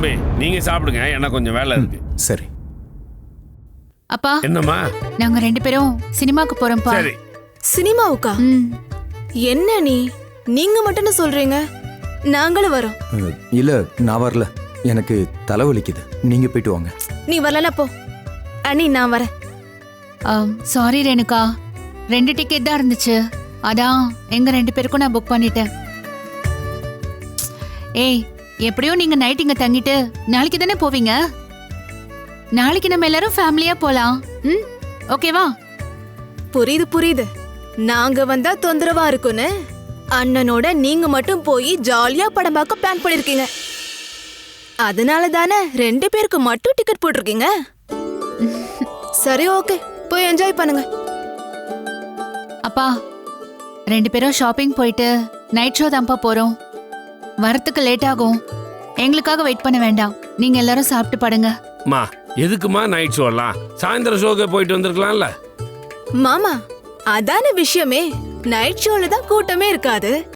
தம்பி நீங்க சாப்பிடுங்க, எனக்கு கொஞ்சம் வேலை இருக்கு. சரி. அப்பா என்னம்மா? நாங்க 2 பேரும் சினிமாக்கு போறோம்ப்பா. சரி. சினிமாவுக்கா? என்ன நீங்க மட்டும் சொல்றீங்க, நாங்களும் வரோம். இல்ல நான் வரல, எனக்கு தலைவலிக்குது. நீங்க போயிட்டு வாங்க. நீ வரல போ. அண்ணி நான் வரேன். சாரி ரேணுகா, 2 டிக்கெட் தான் இருந்துச்சு, அதான் எங்க 2 பேருக்கும் நான் புக் பண்ணிட்டேன். ஏய், எப்படியோ நீங்க நைட் இங்க தங்கிட்டு நாளைக்கு தானே போவீங்க. நாளைக்கு நம்ம எல்லாரும் ஃபேமிலியா போலாம். ஓகேவா? புரியுது புரியுது. நாங்க வந்தா தொந்தரவா இருக்குன்னு அண்ணனோட நீங்க மட்டும் போய் ஜாலியா படம் பார்க்க பிளான் பண்ணிருக்கீங்க. அதனால தானே 2 பேருக்கு மட்டும் டிக்கெட் போட்டிருக்கீங்க. சரி ஓகே, போய் என்ஜாய் பண்ணுங்க. அப்பா 2 பேரும் ஷாப்பிங் போயிட்டு நைட் ஷோ தான்ப்பா போறோம். வரத்துக்கு லேட் ஆகும், எங்களுக்காக வெயிட் பண்ண வேண்டாம். நீங்க எல்லாரும் சாப்பிட்டு படுங்க. மா எதுக்குமா நைட் ஷோலாம்? சாயந்தரம் ஷோக்கு போயிட்டு வந்திருக்கலாம்ல. மாமா அதான விஷயமே, நைட் ஷோல தான் கூட்டமே இருக்காது.